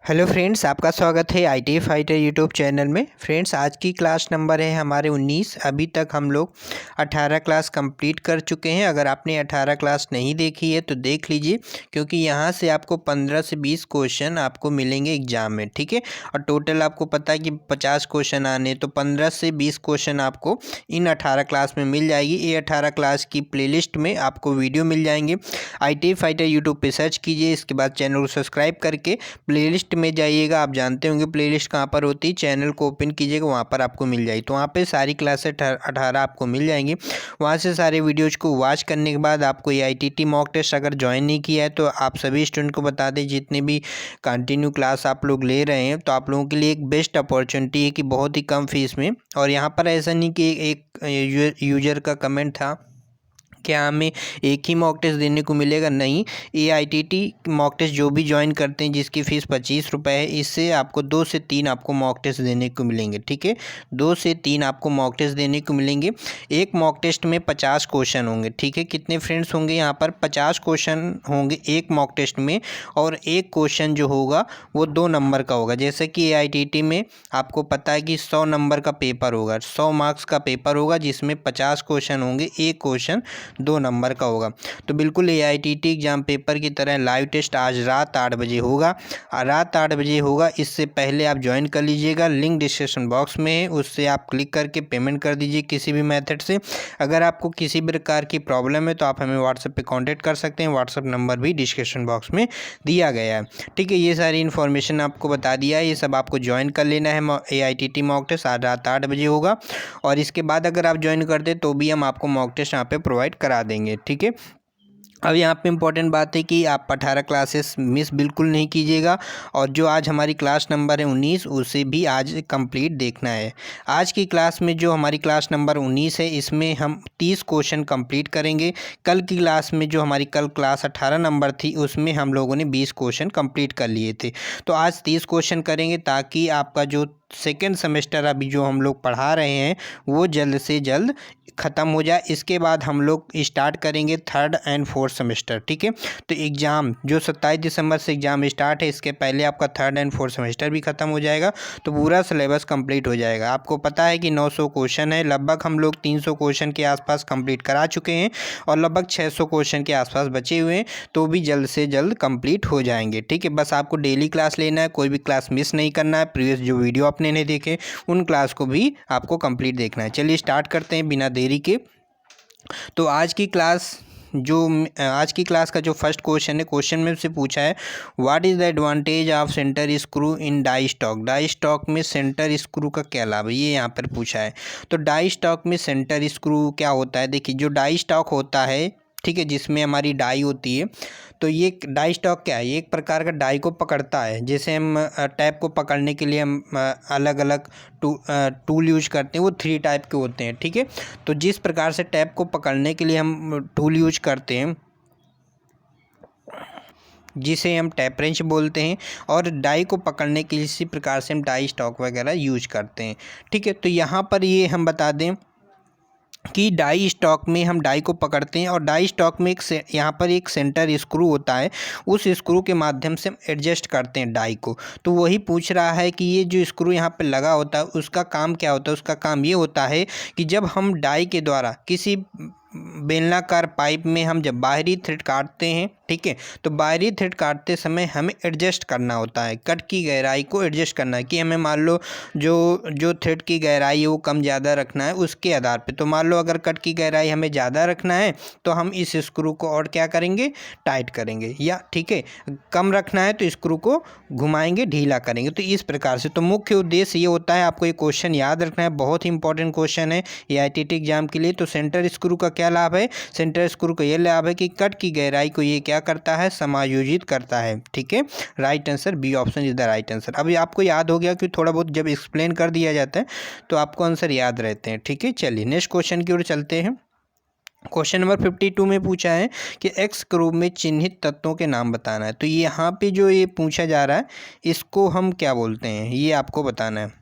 Hello friends, आपका स्वागत है I T fighter YouTube channel में। फ्रेंड्स, आज की क्लास नंबर है हमारे 19। अभी तक हम लोग 18 क्लास कंप्लीट कर चुके हैं। अगर आपने 18 क्लास नहीं देखी है तो देख लीजिए, क्योंकि यहाँ से आपको 15 से 20 क्वेश्चन आपको मिलेंगे एग्जाम में। ठीक है, और टोटल आपको पता है कि 50 क्वेश्चन आने, तो 15 से 20 क्वेश्चन आपको इन 18 क्लास में मिल जाएगी। ये 18 क्लास की प्लेलिस्ट में आपको वीडियो मिल जाएंगे। आई टी फाइटर यूट्यूब पर सर्च कीजिए, इसके बाद चैनल को सब्सक्राइब करके प्लेलिस्ट में जाइएगा। आप जानते होंगे प्लेलिस्ट कहाँ पर होती है, चैनल को ओपन कीजिएगा, वहाँ पर आपको मिल जाएगी। तो वहाँ पे सारी क्लासेस 18 आपको मिल जाएंगी। वहाँ से सारे वीडियोज को वॉच करने के बाद आपको ये ITT मॉक टेस्ट अगर ज्वाइन नहीं किया है तो आप सभी स्टूडेंट को बता दें, जितने भी कंटिन्यू क्लास आप लोग ले रहे हैं तो आप लोगों के लिए एक बेस्ट अपॉर्चुनिटी है कि बहुत ही कम फीस में। और यहाँ पर ऐसा नहीं कि एक यूजर का कमेंट था क्या हमें एक ही मॉक टेस्ट देने को मिलेगा, नहीं। ये ITT मॉक टेस्ट जो भी ज्वाइन करते हैं जिसकी फ़ीस 25 रुपये है, इससे आपको 2 से 3 आपको मॉक टेस्ट देने को मिलेंगे। ठीक है, 2 से 3 आपको मॉक टेस्ट देने को मिलेंगे। एक मॉक टेस्ट में 50 क्वेश्चन होंगे। ठीक है, कितने फ्रेंड्स होंगे यहाँ पर? 50 क्वेश्चन होंगे एक मॉक टेस्ट में, और एक क्वेश्चन जो होगा वो 2 नंबर का होगा। जैसे कि ITT में आपको पता है कि 100 नंबर का पेपर होगा, 100 मार्क्स का पेपर होगा, जिसमें 50 क्वेश्चन होंगे, एक क्वेश्चन 2 नंबर का होगा। तो बिल्कुल ये ITT एग्जाम पेपर की तरह लाइव टेस्ट आज रात 8 बजे होगा। रात 8 बजे होगा, इससे पहले आप ज्वाइन कर लीजिएगा। लिंक डिस्क्रिप्शन बॉक्स में है, उससे आप क्लिक करके पेमेंट कर दीजिए किसी भी मेथड से। अगर आपको किसी भी प्रकार की प्रॉब्लम है तो आप हमें व्हाट्सएप पे कांटेक्ट कर सकते हैं। व्हाट्सएप नंबर भी डिस्क्रिप्शन बॉक्स में दिया गया है। ठीक है, ये सारी इन्फॉर्मेशन आपको बता दिया है। ये सब आपको ज्वाइन कर लेना है। ITT मॉक टेस्ट आज रात 8 बजे होगा, और इसके बाद अगर आप ज्वाइन करते तो भी हम आपको मॉक टेस्ट यहाँ पे प्रोवाइड करा देंगे। ठीक है, अब यहाँ पे इम्पोर्टेंट बात है कि आप 18 क्लासेस मिस बिल्कुल नहीं कीजिएगा, और जो आज हमारी क्लास नंबर है 19, उसे भी आज कंप्लीट देखना है। आज की क्लास में जो हमारी क्लास नंबर 19 है, इसमें हम 30 क्वेश्चन कंप्लीट करेंगे। कल की क्लास में जो हमारी कल क्लास 18 नंबर थी, उसमें हम लोगों ने 20 क्वेश्चन कंप्लीट कर लिए थे। तो आज 30 क्वेश्चन करेंगे, ताकि आपका जो सेकेंड सेमेस्टर अभी जो हम लोग पढ़ा रहे हैं वो जल्द से जल्द ख़त्म हो जाए। इसके बाद हम लोग स्टार्ट करेंगे 3rd एंड 4th सेमेस्टर। ठीक है, तो एग्ज़ाम जो 27 दिसंबर से एग्ज़ाम स्टार्ट है, इसके पहले आपका 3rd एंड 4th सेमेस्टर भी ख़त्म हो जाएगा, तो पूरा सिलेबस कंप्लीट हो जाएगा। आपको पता है कि 900 क्वेश्चन है, लगभग हम लोग 300 क्वेश्चन के आसपास कंप्लीट करा चुके हैं, और लगभग 600 क्वेश्चन के आसपास बचे हुए हैं, तो भी जल्द से जल्द कंप्लीट हो जाएंगे। ठीक है, बस आपको डेली क्लास लेना है, कोई भी क्लास मिस नहीं करना है। प्रीवियस जो वीडियो आपने नहीं देखे उन क्लास को भी आपको कंप्लीट देखना है। चलिए स्टार्ट करते हैं बिना देरी के। तो आज की क्लास का जो फर्स्ट क्वेश्चन है, क्वेश्चन में से पूछा है what is the advantage of centre screw in die stock. Die stock में सेंटर स्क्रू का क्या लाभ है, ये यहाँ पर पूछा है। तो डाई स्टॉक में सेंटर स्क्रू क्या होता है? देखिए, जो डाई स्टॉक होता है, ठीक है, जिसमें हमारी डाई होती है, तो ये डाई स्टॉक क्या है? ये एक प्रकार का डाई को पकड़ता है। जैसे हम टैप को पकड़ने के लिए हम अलग अलग टूल यूज करते हैं, वो 3 टाइप के होते हैं। ठीक है, तो जिस प्रकार से टैप को पकड़ने के लिए हम टूल यूज करते हैं, जिसे हम टैप रेंच बोलते हैं, और डाई को पकड़ने के लिए इसी प्रकार से हम डाई स्टॉक वगैरह यूज करते हैं। ठीक है, तो यहाँ पर ये हम बता दें कि डाई स्टॉक में हम डाई को पकड़ते हैं, और डाई स्टॉक में यहाँ पर एक सेंटर स्क्रू होता है, उस स्क्रू के माध्यम से हम एडजस्ट करते हैं डाई को। तो वही पूछ रहा है कि ये जो स्क्रू यहाँ पर लगा होता है उसका काम क्या होता है। उसका काम ये होता है कि जब हम डाई के द्वारा किसी बेलनाकार पाइप में हम जब बाहरी थ्रेड काटते हैं, ठीक है, तो बाहरी थ्रेड काटते समय हमें एडजस्ट करना होता है, कट की गहराई को एडजस्ट करना है। कि हमें मान लो जो थ्रेड की गहराई है वो कम ज़्यादा रखना है उसके आधार पे। तो मान लो अगर कट की गहराई हमें ज़्यादा रखना है तो हम इस स्क्रू को और क्या करेंगे, टाइट करेंगे, या ठीक है कम रखना है तो स्क्रू को घुमाएंगे, ढीला करेंगे। तो इस प्रकार से तो मुख्य उद्देश्य ये होता है, आपको ये क्वेश्चन याद रखना है, बहुत ही इंपॉर्टेंट क्वेश्चन है ये ITT एग्जाम के लिए। तो सेंटर स्क्रू का क्या लाभ है? सेंटर स्क्रू का ये लाभ है कि कट की गहराई को ये क्या करता है, समायोजित करता है। ठीक है, right answer B option is the right answer. अभी आपको याद हो गया कि थोड़ा बहुत जब एक्सप्लेन कर दिया जाता है तो आपको आंसर याद रहते हैं। ठीक है, चलिए नेक्स्ट क्वेश्चन की ओर चलते हैं। क्वेश्चन नंबर 52 में पूछा है कि एक्स क्यूब में चिन्हित तत्वों के नाम बताना है। तो यहाँ पे जो ये पूछा जा रहा है इसको हम क्या बोलते हैं, ये आपको बताना है।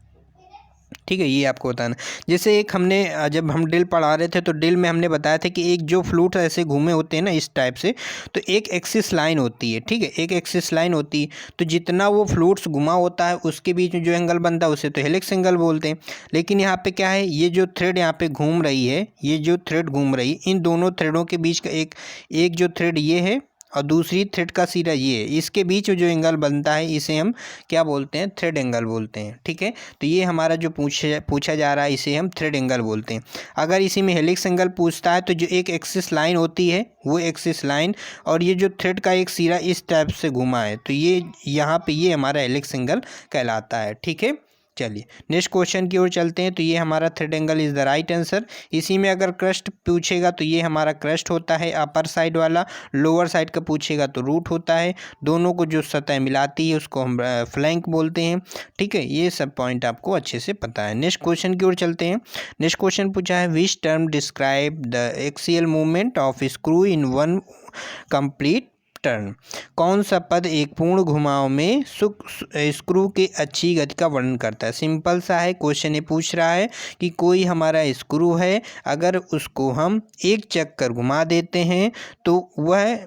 ठीक है, ये आपको बताना। जैसे एक हमने जब हम ड्रिल पढ़ा रहे थे तो ड्रिल में हमने बताया था कि एक जो फ्लूट ऐसे घूमे होते हैं ना इस टाइप से, तो एक एक्सिस लाइन होती है। ठीक है, एक एक्सिस लाइन होती है, तो जितना वो फ्लूट्स घुमा होता है उसके बीच में जो एंगल बनता है उसे तो हेलिक्स एंगल बोलते हैं। लेकिन यहाँ पे क्या है, ये जो थ्रेड यहाँ पे घूम रही है, ये जो थ्रेड घूम रही है, इन दोनों थ्रेडों के बीच का एक जो थ्रेड ये है और दूसरी थ्रेड का सिरा ये है, इसके बीच में जो एंगल बनता है इसे हम क्या बोलते हैं, थ्रेड एंगल बोलते हैं। ठीक है, तो ये हमारा जो पूछा जा रहा है इसे हम थ्रेड एंगल बोलते हैं। अगर इसी में हेलिक्स एंगल पूछता है तो जो एक एक्सिस लाइन होती है वो एक्सिस लाइन और ये जो थ्रेड का एक सिरा इस टाइप से घुमा है, तो ये यहाँ पे ये हमारा हेलिक्स एंगल कहलाता है। ठीक है, चलिए नेक्स्ट क्वेश्चन की ओर चलते हैं। तो ये हमारा thread angle is the right answer. इसी में अगर क्रस्ट पूछेगा तो ये हमारा क्रस्ट होता है अपर साइड वाला, लोअर साइड का पूछेगा तो रूट होता है। दोनों को जो सतह मिलाती है उसको हम फ्लैंक बोलते हैं। ठीक है, ये सब पॉइंट आपको अच्छे से पता है। नेक्स्ट क्वेश्चन की ओर चलते हैं। नेक्स्ट क्वेश्चन पूछा है which term describe the axial movement of screw in one complete turn. कौन सा पद एक पूर्ण घुमाव में स्क्रू के अच्छी गति का वर्णन करता है। सिंपल सा है क्वेश्चन, ये पूछ रहा है कि कोई हमारा स्क्रू है, अगर उसको हम एक चक्कर घुमा देते हैं तो वह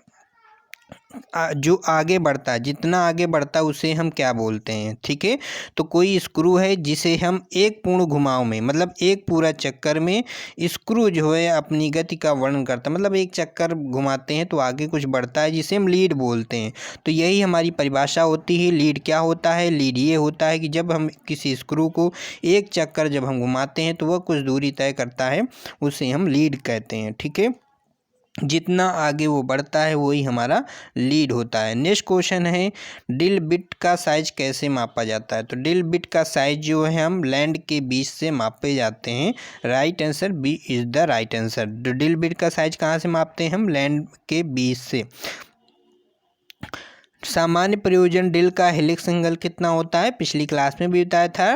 जो आगे बढ़ता है, जितना आगे बढ़ता है उसे हम क्या बोलते हैं। ठीक है, तो कोई स्क्रू है जिसे हम एक पूर्ण घुमाव में, मतलब एक पूरा चक्कर में स्क्रू जो है अपनी गति का वर्णन करता है, मतलब एक चक्कर घुमाते हैं तो आगे कुछ बढ़ता है जिसे हम लीड बोलते हैं। तो यही हमारी परिभाषा होती है। लीड क्या होता है, लीड ये होता है कि जब हम किसी स्क्रू को एक चक्कर जब हम घुमाते हैं तो वह कुछ दूरी तय करता है, उसे हम लीड कहते हैं। ठीक है, जितना आगे वो बढ़ता है वही हमारा लीड होता है। नेक्स्ट क्वेश्चन है ड्रिल बिट का साइज कैसे मापा जाता है। तो ड्रिल बिट का साइज जो है हम लैंड के बीच से मापे जाते हैं। Right answer B is the right answer. Drill bit का साइज कहाँ से मापते हैं हम, लैंड के बीच से। सामान्य प्रयोजन ड्रिल का हेलिक्स एंगल कितना होता है, पिछली क्लास में भी बताया था।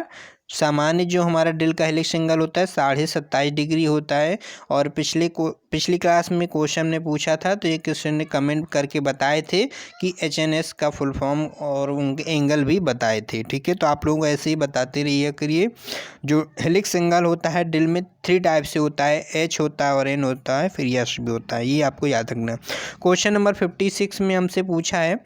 सामान्य जो हमारा ड्रिल का हेलिक्स एंगल होता है 27.5 डिग्री होता है। और पिछली क्लास में क्वेश्चन ने पूछा था तो एक क्वेश्चन ने कमेंट करके बताए थे कि HNS का फुल फॉर्म और उनके एंगल भी बताए थे। ठीक है, तो आप लोग ऐसे ही बताते रहिए करिए। जो हेलिक्स एंगल होता है ड्रिल में 3 टाइप से होता है, H होता है और N होता है, फिर यश भी होता है। ये आपको याद रखना। क्वेश्चन नंबर 56 में हमसे पूछा है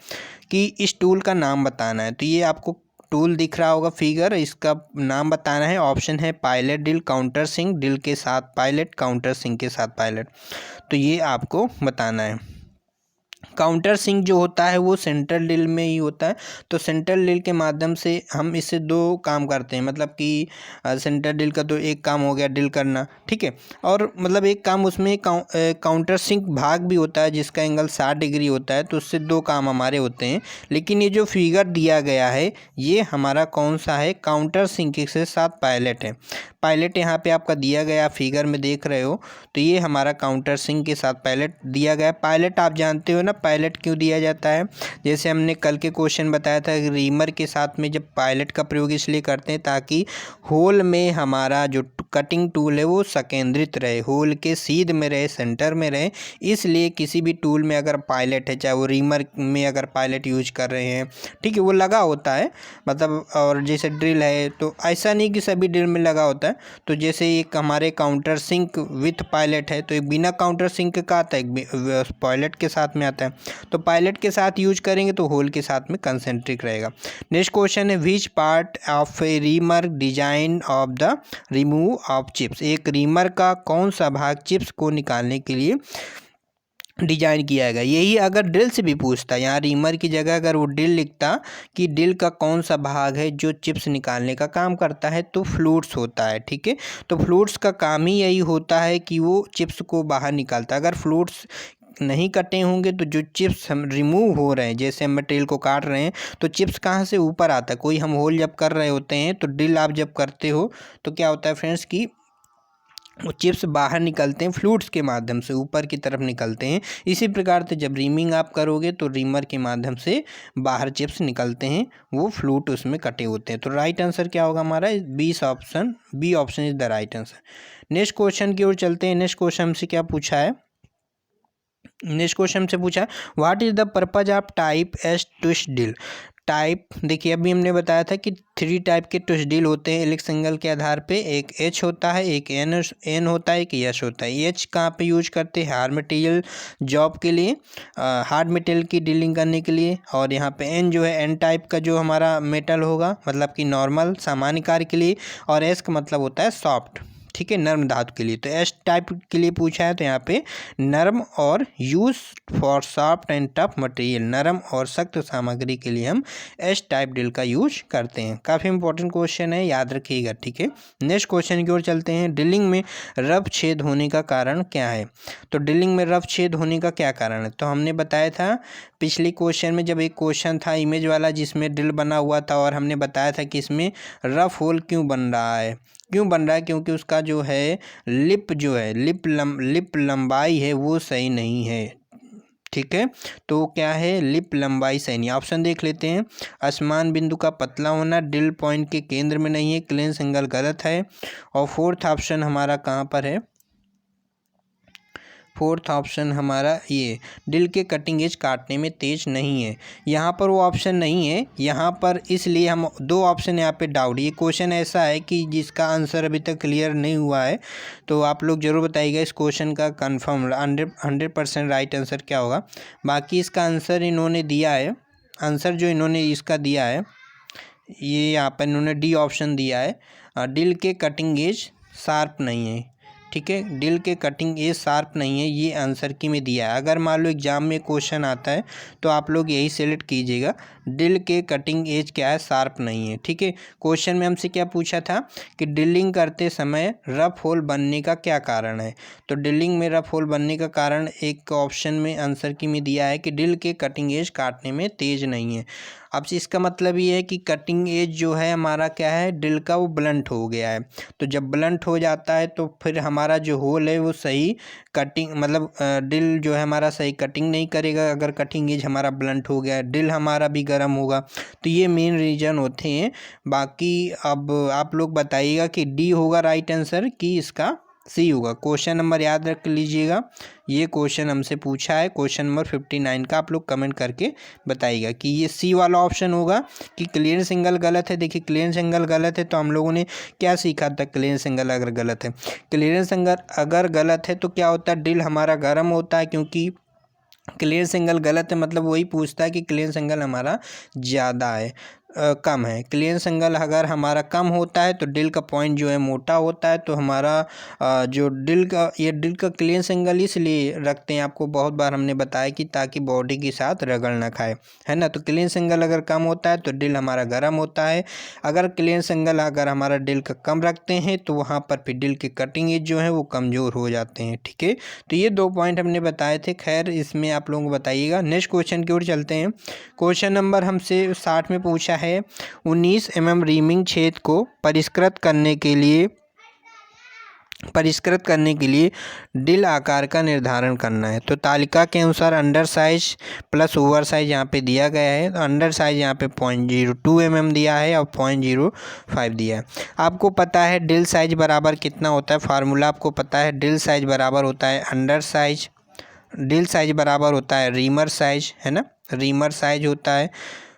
कि इस टूल का नाम बताना है। तो ये आपको टूल दिख रहा होगा फिगर, इसका नाम बताना है। ऑप्शन है pilot drill, countersink, drill के साथ पायलट, काउंटर सिंक के साथ पायलट। तो ये आपको बताना है। काउंटर सिंक जो होता है वो सेंट्रल ड्रिल में ही होता है। तो सेंट्रल ड्रिल के माध्यम से हम इससे 2 काम करते हैं, मतलब कि सेंट्रल ड्रिल का तो एक काम हो गया ड्रिल करना। ठीक है, और मतलब एक काम उसमें काउंटर सिंक भाग भी होता है जिसका एंगल 60 डिग्री होता है। तो उससे 2 काम हमारे होते हैं। लेकिन ये जो फिगर दिया गया है ये हमारा कौन सा है, काउंटर सिंक के साथ पायलट है। पायलट यहाँ पे आपका दिया गया फिगर में देख रहे हो, तो ये हमारा काउंटर सिंक के साथ पायलट दिया गया। पायलट आप जानते हो ना, पायलट क्यों दिया जाता है। जैसे हमने कल के क्वेश्चन बताया था कि रीमर के साथ में जब पायलट का प्रयोग इसलिए करते हैं ताकि होल में हमारा जो कटिंग टूल है वो संकेंद्रित रहे, होल के सीध में रहे, सेंटर में रहे। इसलिए किसी भी टूल में अगर पायलट है, चाहे वो रीमर में अगर पायलट यूज कर रहे हैं, ठीक है, वो लगा होता है मतलब। और जैसे ड्रिल है तो ऐसा नहीं कि सभी ड्रिल में लगा होता है। तो जैसे एक हमारे काउंटर सिंक विथ पायलट है, तो एक बिना काउंटर सिंक का आता है, एक पायलट के साथ में आता है। तो पायलट के साथ यूज करेंगे तो होल के साथ में कंसेंट्रिक रहेगा। नेक्स्ट क्वेश्चन है which part of A reamer design of the remove of chips. एक रीमर का कौन सा भाग चिप्स को निकालने के लिए डिजाइन किया गया। यही अगर ड्रिल से भी पूछता, यहाँ रीमर की जगह अगर वो ड्रिल लिखता कि ड्रिल का कौन सा भाग है जो चिप्स निकालने का काम करता है, तो फ्लूट्स होता है। ठीक है, तो फ्लूट्स का काम ही यही होता है कि वो चिप्स को बाहर निकालता है। अगर फ्लूट्स नहीं कटे होंगे तो जो चिप्स हम रिमूव हो रहे हैं, जैसे हम मटेरियल को काट रहे हैं तो चिप्स कहाँ से ऊपर आता है। कोई हम होल जब कर रहे होते हैं तो ड्रिल आप जब करते हो तो क्या होता है फ्रेंड्स कि वो चिप्स बाहर निकलते हैं, फ्लूट्स के माध्यम से ऊपर की तरफ निकलते हैं। इसी प्रकार से जब रीमिंग आप करोगे तो रीमर के माध्यम से बाहर चिप्स निकलते हैं, वो फ्लूट उसमें कटे होते हैं। तो राइट आंसर क्या होगा हमारा, B option is the right answer. Next question की ओर चलते हैं। नेक्स्ट क्वेश्चन हमसे क्या पूछा है, नेक्स्ट क्वेश्चन से पूछा what is the purpose of type S twist drill. Type देखिए अभी हमने बताया था कि 3 टाइप के ट्विस्ट डील होते हैं इलेक्ट्रिक सिग्नल के आधार पे। एक एच होता है, एक एन होता है, एक यश होता है। एच कहाँ पे यूज करते हैं? हार्ड मटेरियल जॉब के लिए, हार्ड मटेरियल की डीलिंग करने के लिए। और यहाँ पे एन जो है एन टाइप का जो हमारा मेटल होगा, मतलब कि नॉर्मल सामान्य कार्य के लिए। और एस का मतलब होता है सॉफ्ट, ठीक है, नर्म धातु के लिए। तो एस टाइप के लिए पूछा है तो यहाँ पे नरम और use for soft and tough material, नरम और सख्त सामग्री के लिए हम एस टाइप ड्रिल का यूज करते हैं। काफ़ी इंपॉर्टेंट क्वेश्चन है, याद रखिएगा, ठीक है। नेक्स्ट क्वेश्चन की ओर चलते हैं। ड्रिलिंग में रफ छेद होने का कारण क्या है? तो ड्रिलिंग में रफ छेद होने का क्या कारण है? तो हमने बताया था पिछले क्वेश्चन में, जब एक क्वेश्चन था इमेज वाला जिसमें ड्रिल बना हुआ था, और हमने बताया था कि इसमें रफ होल क्यों बन रहा है। क्यों बन रहा है? क्योंकि उसका जो है लिप जो है लिप लंबाई है वो सही नहीं है, ठीक है। तो क्या है? लिप लंबाई सही नहीं। ऑप्शन देख लेते हैं। असमान बिंदु का पतला होना, ड्रिल पॉइंट के केंद्र में नहीं है, क्लीयरेंस एंगल गलत है। और फोर्थ ऑप्शन हमारा कहाँ पर है? फोर्थ ऑप्शन हमारा ये ड्रिल के कटिंग एज काटने में तेज नहीं है। यहाँ पर वो ऑप्शन नहीं है, यहाँ पर इसलिए हम दो ऑप्शन यहाँ पे डाउट। ये क्वेश्चन ऐसा है कि जिसका आंसर अभी तक क्लियर नहीं हुआ है, तो आप लोग ज़रूर बताइएगा इस क्वेश्चन का कंफर्म 100% राइट आंसर क्या होगा। बाकी इसका आंसर इन्होंने दिया है, आंसर जो इन्होंने इसका दिया है, ये यहाँ पर इन्होंने डी ऑप्शन दिया है। ड्रिल के कटिंग एज शार्प नहीं है, ठीक है। ड्रिल के कटिंग एज शार्प नहीं है, ये आंसर की में दिया है। अगर मान लो एग्जाम में क्वेश्चन आता है तो आप लोग यही सेलेक्ट कीजिएगा, ड्रिल के कटिंग एज क्या है? शार्प नहीं है, ठीक है। क्वेश्चन में हमसे क्या पूछा था कि ड्रिलिंग करते समय रफ होल बनने का क्या कारण है? तो ड्रिलिंग में रफ होल बनने का कारण एक ऑप्शन में आंसर की में दिया है कि ड्रिल के कटिंग एज काटने में तेज नहीं है। अब इसका मतलब ये है कि कटिंग एज जो है हमारा क्या है? ड्रिल का वो ब्लंट हो गया है। तो जब ब्लंट हो जाता है तो फिर हमारा जो होल है वो सही कटिंग, मतलब ड्रिल जो है हमारा सही कटिंग नहीं करेगा। अगर कटिंग एज हमारा ब्लंट हो गया है, ड्रिल हमारा भी गर्म होगा। तो ये मेन रीज़न होते हैं। बाकी अब आप लोग बताइएगा कि डी होगा राइट आंसर कि इसका सी होगा। क्वेश्चन नंबर याद रख लीजिएगा, ये क्वेश्चन हमसे पूछा है, क्वेश्चन नंबर 59 का। आप लोग कमेंट करके बताइएगा कि ये सी वाला ऑप्शन होगा कि क्लीयरेंस एंगल गलत है। देखिए क्लीयरेंस एंगल गलत है तो हम लोगों ने क्या सीखा था? क्लीयरेंस एंगल अगर गलत है, क्लीयरेंस एंगल अगर गलत है तो क्या होता है? ड्रिल हमारा गर्म होता है, क्योंकि क्लीयरेंस एंगल गलत है मतलब वही पूछता है कि क्लीयरेंस एंगल हमारा ज़्यादा है कम है। क्लीयरेंस एंगल अगर हमारा कम होता है तो ड्रिल का पॉइंट जो है मोटा होता है। तो हमारा जो ड्रिल का क्लीयरेंस एंगल इसलिए रखते हैं, आपको बहुत बार हमने बताया कि ताकि बॉडी के साथ रगड़ ना खाए, है ना। तो क्लीयरेंस एंगल अगर कम होता है तो ड्रिल हमारा गर्म होता है। अगर क्लीयरेंस एंगल अगर हमारा ड्रिल का कम रखते हैं तो वहाँ पर फिर ड्रिल के कटिंग एज जो है वो कमज़ोर हो जाते हैं, ठीक है। तो ये 2 पॉइंट हमने बताए थे। खैर इसमें आप लोगों को बताइएगा। नेक्स्ट क्वेश्चन की ओर चलते हैं। क्वेश्चन नंबर हमसे 60 में पूछा है 19 mm रीमिंग छेद को परिष्कृत करने के लिए ड्रिल आकार का निर्धारण करना है। तो तालिका के अनुसार under size plus over size यहाँ पे दिया गया है। तो अंडर साइज यहाँ पे 0.02 mm दिया है और 0.05 दिया है। आपको पता है ड्रिल साइज बराबर कितना होता है? फार्मूला आपको पता है, ड्रिल साइज बराबर होता है अंडर साइज, ड्रिल साइज बराबर होता है रीमर साइज, है ना, रीमर साइज होता है।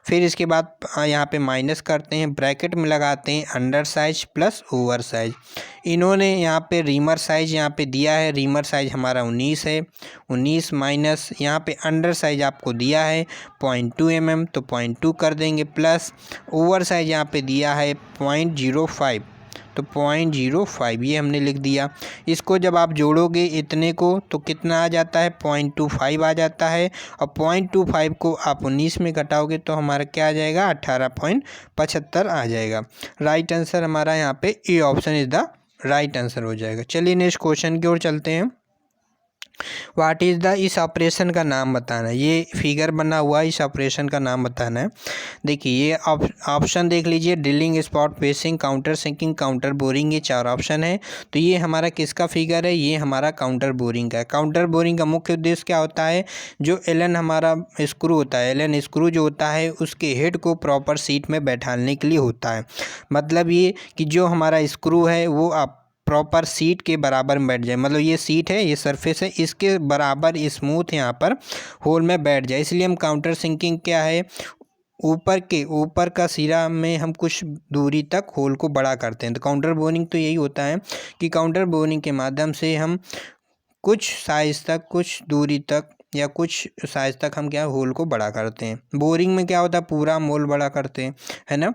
फिर इसके बाद यहाँ पे माइनस करते हैं, ब्रैकेट में लगाते हैं under size plus over size. इन्होंने यहाँ पे रीमर साइज यहाँ पे दिया है, रीमर साइज हमारा 19 है, 19 माइनस यहाँ पे अंडर साइज आपको दिया है 0.2 mm, तो 0.2 कर देंगे, प्लस ओवर साइज यहाँ पे दिया है 0.05, तो 0.05 ये हमने लिख दिया। इसको जब आप जोड़ोगे इतने को तो कितना आ जाता है? 0.25 आ जाता है। और 0.25 को आप 19 में घटाओगे तो हमारा क्या आ जाएगा? 18.75 आ जाएगा। राइट आंसर हमारा यहाँ पे A option is the right answer हो जाएगा। चलिए नेक्स्ट क्वेश्चन की ओर चलते हैं। व्हाट इज़ द, इस ऑपरेशन का नाम बताना है। ये फिगर बना हुआ, इस ऑपरेशन का नाम बताना है। देखिए ये ऑप्शन देख लीजिए, drilling, spot facing, countersinking, counterboring, ये 4 ऑप्शन है। तो ये हमारा किसका फिगर है? ये हमारा काउंटर बोरिंग का है। काउंटर बोरिंग का मुख्य उद्देश्य क्या होता है? जो एलन हमारा स्क्रू होता है, एलन स्क्रू जो होता है उसके हेड को प्रॉपर सीट में बैठाने के लिए होता है। मतलब ये कि जो हमारा स्क्रू है वो आप प्रॉपर सीट के बराबर में बैठ जाए, मतलब ये सीट है, ये सरफेस है, इसके बराबर स्मूथ यहाँ पर होल में बैठ जाए। इसलिए हम काउंटर सिंकिंग क्या है ऊपर का सिरा में हम कुछ दूरी तक होल को बड़ा करते हैं। तो काउंटर बोरिंग तो यही होता है कि काउंटर बोरिंग के माध्यम से हम कुछ साइज तक, कुछ दूरी तक या कुछ साइज तक हम क्या होल को बड़ा करते हैं। बोरिंग में क्या होता है, पूरा होल बड़ा करते हैं, है ना।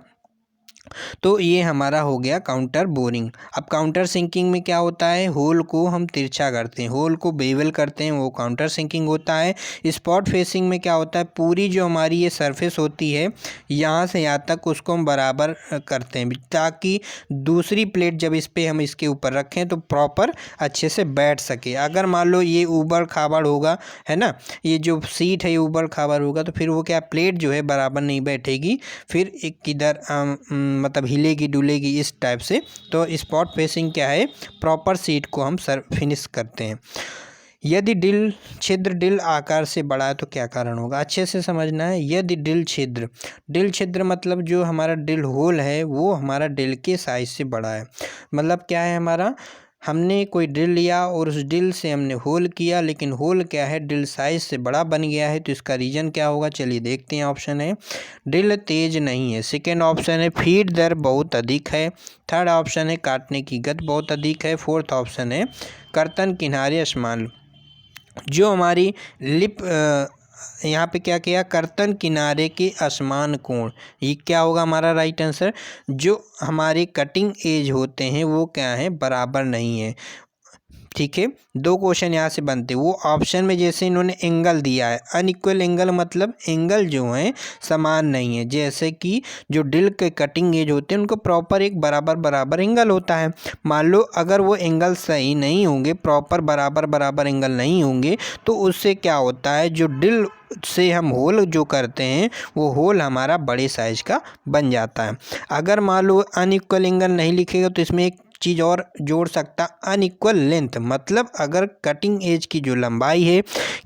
तो ये हमारा हो गया काउंटर बोरिंग। अब काउंटर सिंकिंग में क्या होता है, होल को हम तिरछा करते हैं, होल को बेवल करते हैं, वो काउंटर सिंकिंग होता है। स्पॉट फेसिंग में क्या होता है, पूरी जो हमारी ये सरफेस होती है यहाँ से यहाँ तक उसको हम बराबर करते हैं ताकि दूसरी प्लेट जब इस पर हम इसके ऊपर रखें तो प्रॉपर अच्छे से बैठ सके। अगर मान लो ये ऊबड़ खाबड़ होगा, है ना, ये जो सीट है ये ऊबड़ खाबड़ होगा तो फिर वो क्या प्लेट जो है बराबर नहीं बैठेगी, फिर एक किधर मतलब हिलेगी डुलेगी इस टाइप से। तो स्पॉट फेसिंग क्या है, प्रॉपर सीट को हम फिनिश करते हैं। यदि छिद्र डिल आकार से बड़ा है तो क्या कारण होगा, अच्छे से समझना है। यदि डिल छिद्र मतलब जो हमारा डिल होल है वो हमारा डिल के साइज से बड़ा है। मतलब क्या है, हमारा हमने कोई ड्रिल लिया और उस ड्रिल से हमने होल किया, लेकिन होल क्या है, ड्रिल साइज से बड़ा बन गया है। तो इसका रीज़न क्या होगा, चलिए देखते हैं। ऑप्शन है ड्रिल तेज नहीं है, सेकेंड ऑप्शन है फीड दर बहुत अधिक है, थर्ड ऑप्शन है काटने की गति बहुत अधिक है, फोर्थ ऑप्शन है कर्तन किनारे असमान। जो हमारी लिप यहाँ पे क्या किया, कर्तन किनारे के असमान कोण, ये क्या होगा हमारा राइट आंसर। जो हमारे कटिंग एज होते हैं वो क्या है, बराबर नहीं है। ठीक है, दो क्वेश्चन यहाँ से बनते हैं। वो ऑप्शन में जैसे इन्होंने एंगल दिया है, अनइक्वल एंगल मतलब एंगल जो है समान नहीं है। जैसे कि जो ड्रिल के कटिंग एज होते हैं उनको प्रॉपर एक बराबर एंगल होता है। मान लो अगर वो एंगल सही नहीं होंगे, प्रॉपर बराबर एंगल नहीं होंगे, तो उससे क्या होता है, जो ड्रिल से हम होल जो करते हैं वो होल हमारा बड़े साइज का बन जाता है। अगर मान लो अनइक्वल एंगल नहीं लिखेगा तो इसमें एक चीज़ और जोड़ सकता, अनइक्वल लेंथ मतलब अगर कटिंग एज की जो लंबाई है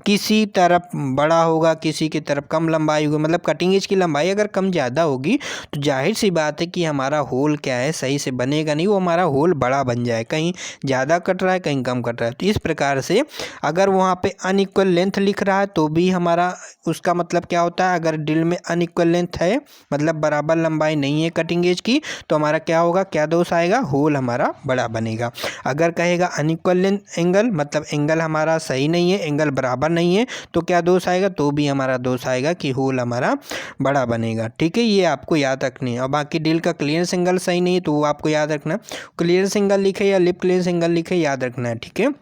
किसी तरफ बड़ा होगा, किसी की तरफ कम लंबाई होगी, मतलब कटिंग एज की लंबाई अगर कम ज़्यादा होगी तो जाहिर सी बात है कि हमारा होल क्या है, सही से बनेगा नहीं, वो हमारा होल बड़ा बन जाए, कहीं ज़्यादा कट रहा है कहीं कम कट रहा है। तो इस प्रकार से अगर वहाँ पे अनइक्वल लेंथ लिख रहा है तो भी हमारा उसका मतलब क्या होता है, अगर ड्रिल में अनइक्वल लेंथ है मतलब बराबर लंबाई नहीं है कटिंग एज की, तो हमारा क्या होगा, क्या दोष आएगा, होल हमारा बड़ा बनेगा। अगर कहेगा अनइक्वल लेंथ एंगल मतलब एंगल हमारा सही नहीं है, एंगल बराबर नहीं है, तो क्या दोष आएगा, तो भी हमारा दोष आएगा कि होल हमारा बड़ा बनेगा। ठीक है, ये आपको याद रखनी है। और बाकी ड्रिल का क्लियरेंस एंगल सही नहीं है तो वो आपको याद रखना, क्लियरेंस एंगल लिखे या लिप क्लियरेंस एंगल लिखे, याद रखना है। ठीक है,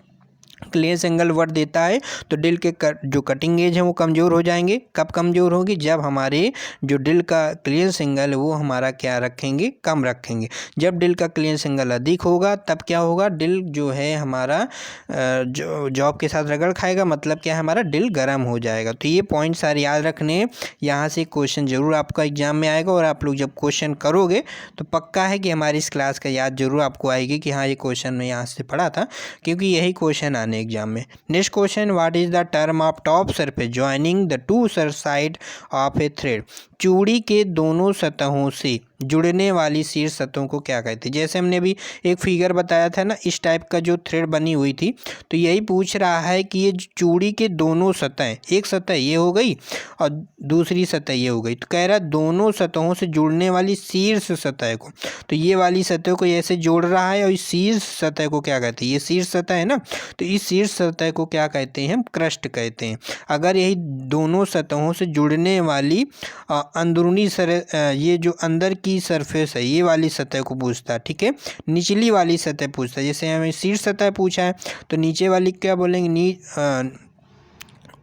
क्लियरेंस एंगल वर्ड देता है तो ड्रिल के जो कटिंग एज है वो कमज़ोर हो जाएंगे। कब कमज़ोर होगी, जब हमारे जो ड्रिल का क्लियरेंस एंगल है वो हमारा क्या रखेंगे, कम रखेंगे। जब ड्रिल का क्लियरेंस एंगल अधिक होगा तब क्या होगा, ड्रिल जो है हमारा जो जॉब के साथ रगड़ खाएगा, मतलब क्या हमारा ड्रिल गर्म हो जाएगा। तो ये पॉइंट सारे याद रखने, यहाँ से क्वेश्चन जरूर आपका एग्जाम में आएगा और आप लोग जब क्वेश्चन करोगे तो पक्का है कि हमारी इस क्लास का याद जरूर आपको आएगी कि हाँ ये क्वेश्चन मैं यहाँ से पढ़ा था, क्योंकि यही क्वेश्चन एग्जाम में। Next question, what is the term of top surface joining the two side of A thread. चूड़ी के दोनों सतहों से जुड़ने वाली शीर्ष सतहों को क्या कहते हैं। जैसे हमने अभी एक फिगर बताया था ना, इस टाइप का जो थ्रेड बनी हुई थी, तो यही पूछ रहा है कि ये चूड़ी के दोनों सतहें, एक सतह ये हो गई और दूसरी सतह ये हो गई, तो कह रहा है दोनों सतहों से जुड़ने वाली शीर्ष सतह को, तो ये वाली सतह को ऐसे जोड़ रहा है और इस शीर्ष सतह को क्या कहते हैं, ये शीर्ष सतह है ना, तो इस शीर्ष सतह को क्या कहते हैं, हम क्रस्ट कहते हैं। अगर यही दोनों सतहों से जुड़ने वाली अंदरूनी ये जो अंदर की सरफेस है ये वाली सतह को पूछता है। ठीक है, निचली वाली सतह पूछता है। जैसे हमें शीर्ष सतह पूछा है तो नीचे वाली क्या बोलेंगे,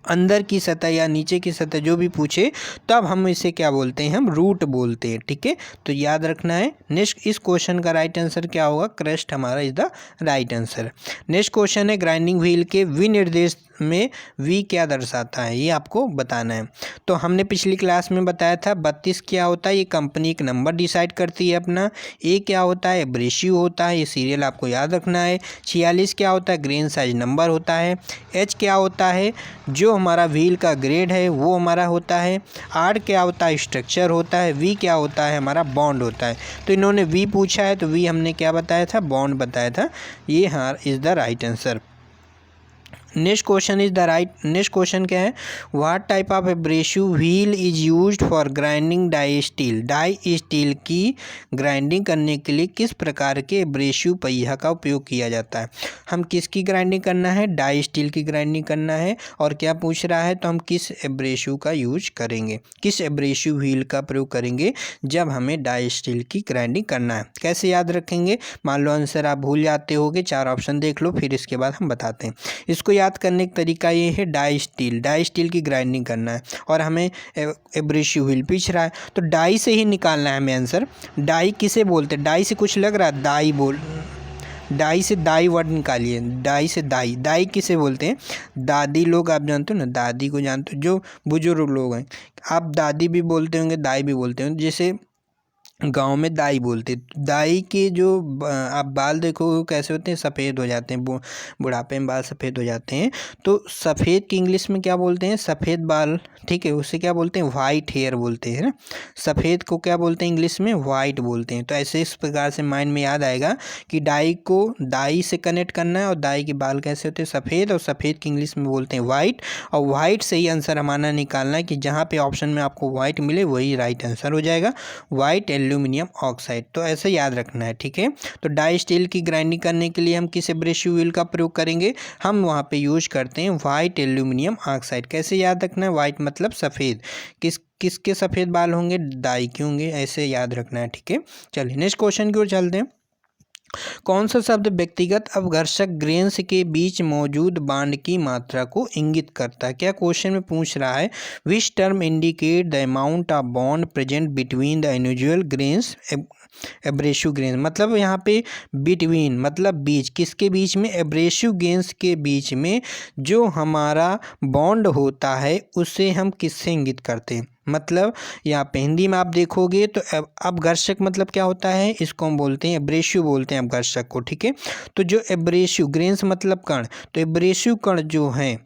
अंदर की सतह या नीचे की सतह जो भी पूछे तब हम इसे क्या बोलते हैं, हम रूट बोलते हैं। ठीक है, तो याद रखना है। नेक्स्ट इस क्वेश्चन का राइट आंसर क्या होगा, क्रस्ट हमारा is the right answer. Next question है, ग्राइंडिंग व्हील के विनिर्देश में वी क्या दर्शाता है, ये आपको बताना है। तो हमने पिछली क्लास में बताया था 32 क्या होता है, ये कंपनी एक नंबर डिसाइड करती है अपना। ए क्या होता है, ब्रेशियो होता है, ये सीरियल आपको याद रखना है। 46 क्या होता है, ग्रेन साइज नंबर होता है। एच क्या होता है, जो हमारा व्हील का ग्रेड है वो हमारा होता है। आर क्या होता है, स्ट्रक्चर होता है। वी क्या होता है, हमारा बॉन्ड होता है। तो इन्होंने वी पूछा है तो वी हमने क्या बताया था, बॉन्ड बताया था। ये हाँ is the right answer. Next question is the right. Next question क्या है, what type of abrasive wheel is used for grinding die steel. Die steel की ग्राइंडिंग करने के लिए किस प्रकार के एब्रेसिव पहिया का उपयोग किया जाता है। हम किसकी ग्राइंडिंग करना है, डाई स्टील की ग्राइंडिंग करना है। और क्या पूछ रहा है, तो हम किस एब्रेसिव का यूज करेंगे, किस एब्रेसिव व्हील का प्रयोग करेंगे जब हमें डाई स्टील की ग्राइंडिंग करना है। कैसे याद रखेंगे, मान लो आंसर आप भूल जाते होगे, 4 ऑप्शन देख लो, फिर इसके बाद हम बताते हैं। इसको याद करने का तरीका ये है, डाई स्टील की ग्राइंडिंग करना है और हमें एब्रेसिव व्हील पूछ रहा है, तो डाई से ही निकालना है हमें आंसर। डाई किसे बोलते हैं, डाई से कुछ लग रहा है, डाई से दाई वर्ड निकालिए। डाई से दाई किसे बोलते हैं, दादी लोग, आप जानते हो ना, दादी को जानते हो, जो बुजुर्ग लोग हैं, आप दादी भी बोलते होंगे, दाई भी बोलते होंगे। जैसे गांव में दाई बोलते, दाई के जो आप बाल देखो कैसे होते हैं, सफ़ेद हो जाते हैं, बुढ़ापे में बाल सफ़ेद हो जाते हैं। तो सफ़ेद की इंग्लिश में क्या बोलते हैं, सफ़ेद बाल, ठीक है, उसे क्या बोलते हैं, वाइट हेयर बोलते हैं ना। सफ़ेद को क्या बोलते हैं इंग्लिश में, वाइट बोलते हैं। तो ऐसे इस प्रकार से माइंड में याद आएगा कि डाई को दाई से कनेक्ट करना है, और दाई के बाल कैसे होते हैं, सफ़ेद, और सफ़ेद की इंग्लिश में बोलते हैं वाइट, और वाइट से ही आंसर हमारा निकालना है कि जहाँ पे ऑप्शन में आपको वाइट मिले वही राइट आंसर हो जाएगा, वाइट एल्यूमिनियम ऑक्साइड। तो ऐसे याद रखना है, ठीक है। तो डाई स्टील की ग्राइंडिंग करने के लिए हम किस एब्रेसिव व्हील का प्रयोग करेंगे, हम वहाँ पे यूज करते हैं वाइट एल्यूमिनियम ऑक्साइड। कैसे याद रखना है, वाइट मतलब सफ़ेद, किसके सफ़ेद बाल होंगे, दाई के होंगे, ऐसे याद रखना है, ठीक है। चलिए नेक्स्ट क्वेश्चन की ओर चलते हैं। कौन सा शब्द व्यक्तिगत अपघर्षक ग्रेन्स के बीच मौजूद बांड की मात्रा को इंगित करता है। क्या क्वेश्चन में पूछ रहा है, which term indicate the amount of bond present between the individual grains abrasive grains. मतलब यहाँ पे बिटवीन मतलब बीच, किसके बीच में, एब्रेसिव ग्रेन्स के बीच में जो हमारा बॉन्ड होता है उसे हम किससे इंगित करते हैं। मतलब यहाँ पे हिंदी में आप देखोगे तो अपघर्षक मतलब क्या होता है, इसको हम बोलते हैं एब्रेसिव बोलते हैं अपघर्षक को, ठीक है। तो जो एब्रेसिव ग्रेन्स मतलब कण, तो एब्रेसिव कण जो हैं,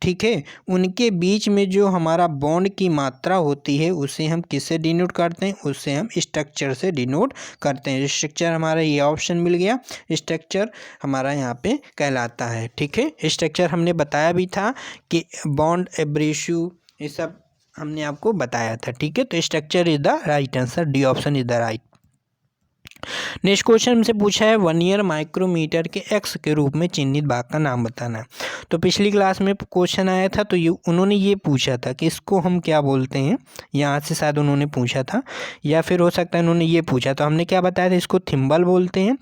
ठीक है, उनके बीच में जो हमारा बॉन्ड की मात्रा होती है उसे हम किससे डिनोट करते हैं, उसे हम स्ट्रक्चर से डिनोट करते हैं। स्ट्रक्चर हमारा ये ऑप्शन मिल गया, स्ट्रक्चर हमारा यहाँ पे कहलाता है, ठीक है। स्ट्रक्चर हमने बताया भी था कि बॉन्ड, एब्रेसिव, ये सब हमने आपको बताया था, ठीक है। तो structure is the right answer, D option is the right. Next question हमसे पूछा है, वर्नियर माइक्रोमीटर के एक्स के रूप में चिन्हित भाग का नाम बताना है। तो पिछली क्लास में क्वेश्चन आया था, तो उन्होंने ये पूछा था कि इसको हम क्या बोलते हैं, यहाँ से शायद उन्होंने पूछा था, या फिर हो सकता है उन्होंने ये पूछा। तो हमने क्या बताया था, इसको थिम्बल बोलते हैं,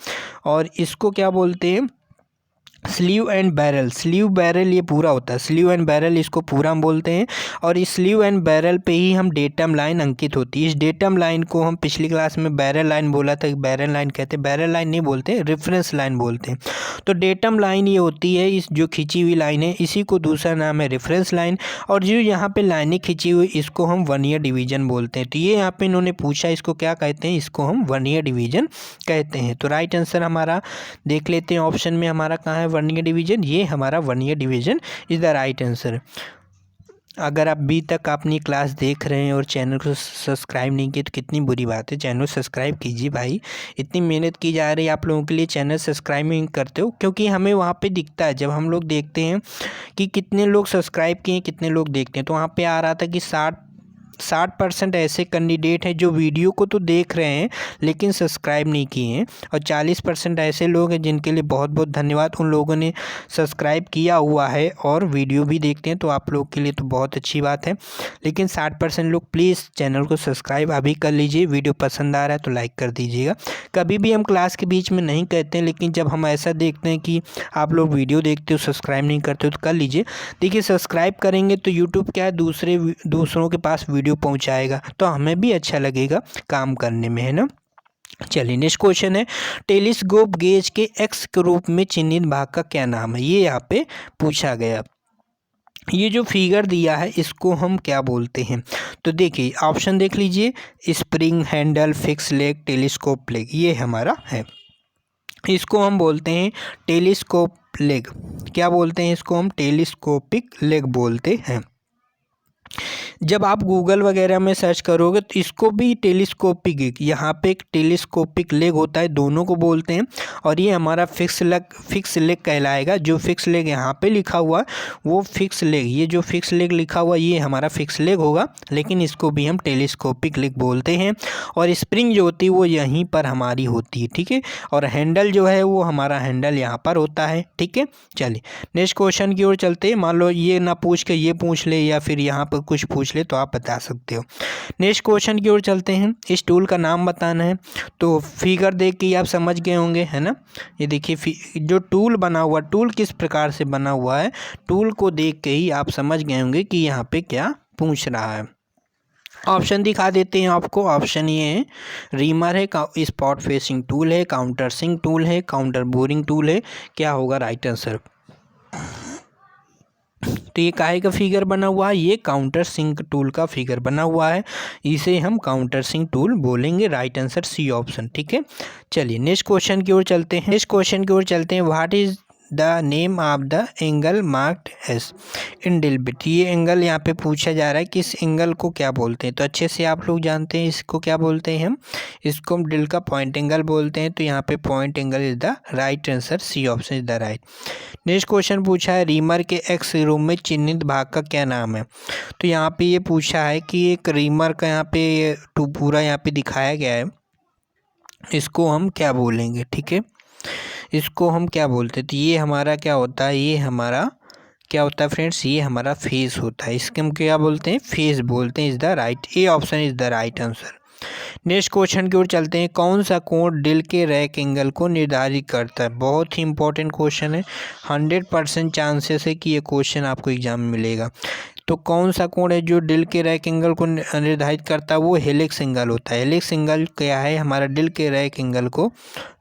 और इसको क्या बोलते हैं, sleeve and barrel. Sleeve barrel ये पूरा होता है, स्लीव एंड बैरल इसको पूरा हम बोलते हैं। और इस स्लीव एंड बैरल पे ही हम डेटम लाइन अंकित होती है। इस डेटम लाइन को हम पिछली क्लास में बैरल लाइन बोला था, बैरल लाइन कहते हैं, बैरल लाइन नहीं बोलते, रेफरेंस लाइन बोलते हैं। तो डेटम लाइन ये होती है, इस जो खींची हुई लाइन है, इसी को दूसरा नाम है रेफरेंस लाइन। और जो यहाँ पे लाइनें खींची हुई, इसको हम वर्नियर डिवीजन बोलते हैं। तो ये यहाँ पे इन्होंने पूछा, इसको क्या कहते हैं, इसको हम वर्नियर डिवीजन कहते हैं। तो राइट आंसर हमारा देख लेते हैं, ऑप्शन में हमारा कहाँ है, वर्नियर डिवीजन, ये हमारा vernier division is the right answer. अगर आप अभी तक अपनी क्लास देख रहे हैं और चैनल को सब्सक्राइब नहीं किया तो कितनी बुरी बात है, चैनल सब्सक्राइब कीजिए भाई। इतनी मेहनत की जा रही है आप लोगों के लिए, चैनल सब्सक्राइब नहीं करते हो, क्योंकि हमें वहाँ पे दिखता है, जब हम लोग देखते हैं कि कितने लोग सब्सक्राइब किए, कितने लोग देखते हैं, तो वहाँ पे आ रहा था कि 60% ऐसे कैंडिडेट हैं जो वीडियो को तो देख रहे हैं लेकिन सब्सक्राइब नहीं किए हैं, और 40% ऐसे लोग हैं जिनके लिए बहुत बहुत धन्यवाद, उन लोगों ने सब्सक्राइब किया हुआ है और वीडियो भी देखते हैं, तो आप लोग के लिए तो बहुत अच्छी बात है। लेकिन 60% लोग प्लीज़ चैनल को सब्सक्राइब अभी कर लीजिए। वीडियो पसंद आ रहा है तो लाइक कर दीजिएगा। कभी भी हम क्लास के बीच में नहीं कहते हैं, लेकिन जब हम ऐसा देखते हैं कि आप लोग वीडियो देखते हो सब्सक्राइब नहीं करते हो तो कर लीजिए। देखिए सब्सक्राइब करेंगे तो यूट्यूब क्या है, दूसरों के पास वीडियो पहुंचाएगा, तो हमें भी अच्छा लगेगा काम करने में, है ना। चलिए नेक्स्ट क्वेश्चन है, टेलीस्कोप गेज के एक्स के रूप में चिन्हित भाग का क्या नाम है, ये यहाँ पे पूछा गया। ये जो फिगर दिया है इसको हम क्या बोलते हैं, तो देखिए ऑप्शन देख लीजिए, spring, handle, fix leg, telescope leg, ये हमारा है। इसको हम बोलते हैं टेलीस्कोप लेग। क्या बोलते हैं इसको हम, टेलीस्कोपिक लेग बोलते हैं। जब आप गूगल वगैरह में सर्च करोगे तो इसको भी टेलीस्कोपिक, यहाँ पे एक टेलीस्कोपिक लेग होता है, दोनों को बोलते हैं। और ये हमारा फिक्स लेग कहलाएगा। जो फिक्स लेग यहाँ पे लिखा हुआ वो फिक्स लेग, ये जो फिक्स लेग लिखा हुआ ये हमारा फिक्स लेग होगा, लेकिन इसको भी हम टेलीस्कोपिक लेग बोलते हैं। और स्प्रिंग जो होती है वो यहीं पर हमारी होती है, ठीक है। और हैंडल जो है वो हमारा हैंडल यहाँ पर होता है, ठीक है। चलिए नेक्स्ट क्वेश्चन की ओर चलते हैं। मान लो ये ना पूछ के ये पूछ ले या फिर यहाँ पर कुछ पूछ ले तो आप बता सकते हो। नेक्स्ट क्वेश्चन की ओर चलते हैं। इस टूल का नाम बताना है। तो फिगर देख के आप समझ गए होंगे, है ना। ये देखिए जो टूल बना हुआ, टूल किस प्रकार से बना हुआ है, टूल को देख के ही आप समझ गए होंगे कि यहाँ पे क्या पूछ रहा है। ऑप्शन दिखा देते हैं आपको। ऑप्शन ये है, रीमर है, स्पॉट फेसिंग टूल है, काउंटर सिंक टूल है, काउंटर बोरिंग टूल है। क्या होगा राइट आंसर। तो ये काहे का फिगर बना हुआ है, ये काउंटर सिंक टूल का फिगर बना हुआ है, इसे हम काउंटर सिंक टूल बोलेंगे। राइट आंसर सी ऑप्शन, ठीक है। चलिए नेक्स्ट क्वेश्चन की ओर चलते हैं। नेक्स्ट क्वेश्चन की ओर चलते हैं। What is the name of the angle marked S in drill bit. ये एंगल यहाँ पे पूछा जा रहा है कि इस एंगल को क्या बोलते हैं। तो अच्छे से आप लोग जानते हैं इसको क्या बोलते हैं हम, इसको हम ड्रिल का पॉइंट एंगल बोलते हैं। तो यहाँ पे point angle is the right answer, C option is the right. Next question पूछा है, रीमर के एक्स रूम में चिन्हित भाग का क्या नाम है। तो यहाँ पे ये पूछा है कि एक रीमर का यहाँ पे पूरा यहाँ पे दिखाया गया है, इसको हम क्या बोलेंगे, ठीक है। इसको हम क्या बोलते हैं। तो ये हमारा क्या होता है, ये हमारा क्या होता है फ्रेंड्स, ये हमारा फेस होता है। इसके हम क्या बोलते हैं, फेस बोलते हैं। Is the right, A option is the right answer. Next question की ओर चलते हैं। कौन सा कोण ड्रिल के रैक एंगल को निर्धारित करता है। बहुत ही इंपॉर्टेंट क्वेश्चन है, 100% चांसेस है कि ये क्वेश्चन आपको एग्जाम में मिलेगा। तो कौन सा कोण है जो ड्रिल के रैक एंगल को निर्धारित करता है, वो हेलिक्स एंगल होता है। हेलिक्स एंगल क्या है, हमारा ड्रिल के रैक एंगल को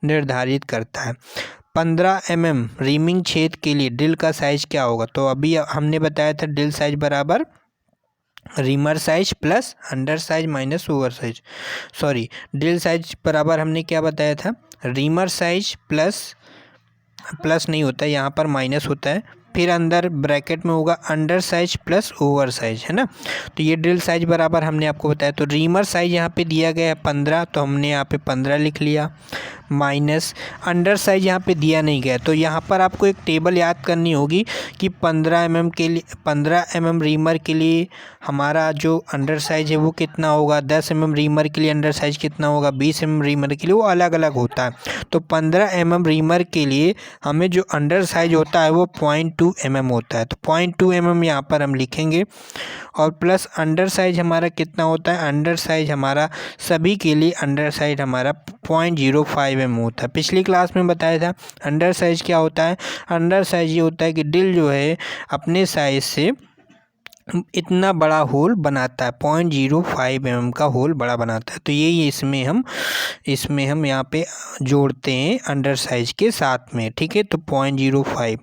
निर्धारित करता है। 15 mm रीमिंग छेद के लिए ड्रिल का साइज क्या होगा। तो अभी हमने बताया था ड्रिल साइज बराबर reamer size plus under size minus over size, sorry drill size बराबर हमने क्या बताया था, रीमर साइज प्लस नहीं होता है, यहाँ पर माइनस होता है, फिर अंदर ब्रैकेट में होगा under size plus over size, है ना। तो ये ड्रिल साइज बराबर हमने आपको बताया। तो रीमर साइज यहाँ पे दिया गया है 15, तो हमने यहाँ पे 15 लिख लिया, माइनस अंडर साइज यहाँ पे दिया नहीं गया। तो यहाँ पर आपको एक टेबल याद करनी होगी कि 15 mm के लिए, 15 mm रीमर के लिए हमारा जो अंडर साइज है वो कितना होगा, 10 mm रीमर के लिए अंडर साइज कितना होगा, 20 mm रीमर के लिए, वो अलग अलग होता है। तो 15 mm रीमर के लिए हमें जो अंडर साइज होता है वो 0.2 mm होता है। तो 0.2 mm यहाँ पर हम लिखेंगे। और प्लस अंडर साइज हमारा कितना होता है, अंडर साइज हमारा सभी के लिए अंडर साइज हमारा 0.05 mm होता है। पिछली क्लास में बताया था अंडर साइज क्या होता है। अंडर साइज ये होता है कि ड्रिल जो है अपने साइज से इतना बड़ा होल बनाता है, 0.05 mm का होल बड़ा बनाता है। तो ये इसमें हम यहाँ पे जोड़ते हैं अंडर साइज के साथ में, ठीक है। तो 0.05।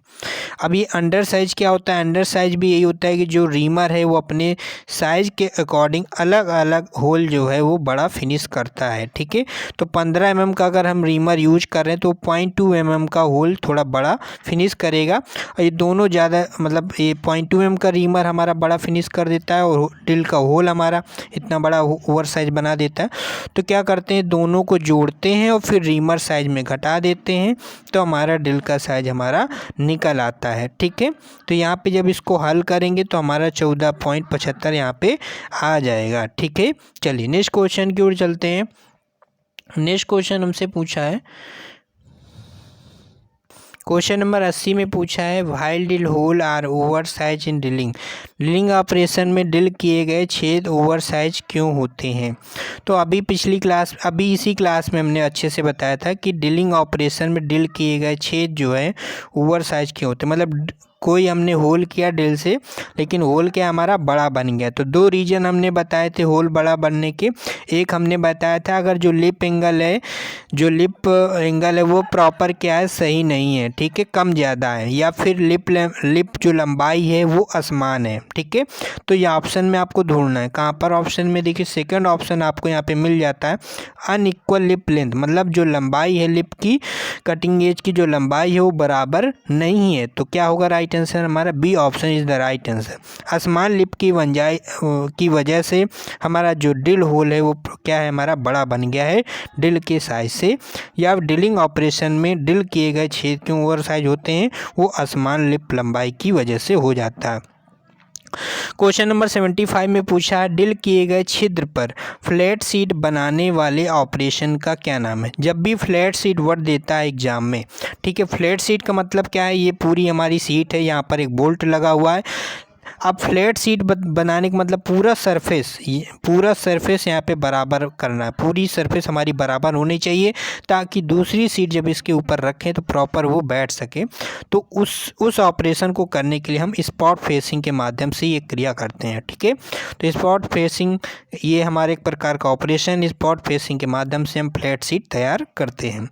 अब ये अंडर साइज क्या होता है, अंडर साइज भी यही होता है कि जो रीमर है वो अपने साइज के अकॉर्डिंग अलग अलग होल जो है वो बड़ा फिनिश करता है, ठीक है। तो 15 mm का अगर हम रीमर यूज कर रहे हैं तो 0.2 mm का होल थोड़ा बड़ा फिनिश करेगा। और ये दोनों ज़्यादा, मतलब ये 0.2 mm का रीमर हमारा बड़ा फिनिश कर देता है और ड्रिल का होल हमारा इतना बड़ा ओवर साइज बना देता है। तो क्या करते हैं, दोनों को जोड़ते हैं और फिर रीमर साइज में घटा देते हैं, तो हमारा ड्रिल का साइज हमारा निकल आता है, ठीक है। तो यहाँ पे जब इसको हल करेंगे तो हमारा 14.75 यहाँ पे आ जाएगा, ठीक है। चलिए नेक्स्ट क्वेश्चन की ओर चलते हैं। नेक्स्ट क्वेश्चन हमसे पूछा है, क्वेश्चन नंबर 80 में पूछा है, while drill hole are oversize in drilling operation में ड्रिल किए गए छेद ओवर साइज क्यों होते हैं। तो अभी इसी क्लास में हमने अच्छे से बताया था कि ड्रिलिंग ऑपरेशन में ड्रिल किए गए छेद जो है ओवर साइज क्यों होते हैं। मतलब कोई हमने होल किया ड्रिल से, लेकिन होल क्या हमारा बड़ा बन गया। तो दो रीजन हमने बताए थे होल बड़ा बनने के। एक हमने बताया था अगर जो लिप एंगल है वो प्रॉपर क्या है, सही नहीं है, ठीक है, कम ज़्यादा है, या फिर लिप जो लंबाई है वो असमान है, ठीक है। तो ये ऑप्शन में आपको ढूंढना है, कहाँ पर ऑप्शन में, देखिए सेकंड ऑप्शन आपको यहाँ पे मिल जाता है, अनइक्वल लिप लेंथ, मतलब जो लंबाई है लिप की, कटिंग एज की जो लंबाई है वो बराबर नहीं है। तो क्या होगा राइट आंसर हमारा B option is the right answer. असमान लिप की वजह से हमारा जो ड्रिल होल है वो क्या है, हमारा बड़ा बन गया है ड्रिल के साइज से, या ड्रिलिंग ऑपरेशन में ड्रिल किए गए छेद क्यों ओवर साइज होते हैं, वो असमान लिप लंबाई की वजह से हो जाता है। क्वेश्चन नंबर 75 में पूछा है ड्रिल किए गए छिद्र पर फ्लैट शीट बनाने वाले ऑपरेशन का क्या नाम है। जब भी फ्लैट शीट वर्ड देता है एग्जाम में, ठीक है, फ्लैट शीट का मतलब क्या है, ये पूरी हमारी सीट है, यहाँ पर एक बोल्ट लगा हुआ है। अब फ्लैट शीट बनाने का मतलब पूरा सरफेस यहाँ पे बराबर करना है, पूरी सरफेस हमारी बराबर होनी चाहिए ताकि दूसरी सीट जब इसके ऊपर रखें तो प्रॉपर वो बैठ सके। तो उस ऑपरेशन को करने के लिए हम स्पॉट फेसिंग के माध्यम से ये क्रिया करते हैं, ठीक है। तो स्पॉट फेसिंग ये हमारे एक प्रकार का ऑपरेशन, स्पॉट फेसिंग के माध्यम से हम फ्लैट शीट तैयार करते हैं।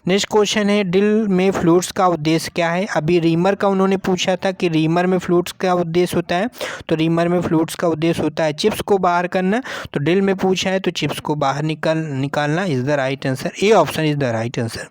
नेक्स्ट क्वेश्चन है ड्रिल में फ्लूइड्स का उद्देश्य क्या है। अभी रीमर का उन्होंने पूछा था कि रीमर में फ्लूइड्स का उद्देश्य होता है, तो रीमर में फ्लूइड्स का उद्देश्य होता है चिप्स को बाहर करना। तो ड्रिल में पूछा है तो चिप्स को बाहर निकालना is the right answer, A option is the right answer.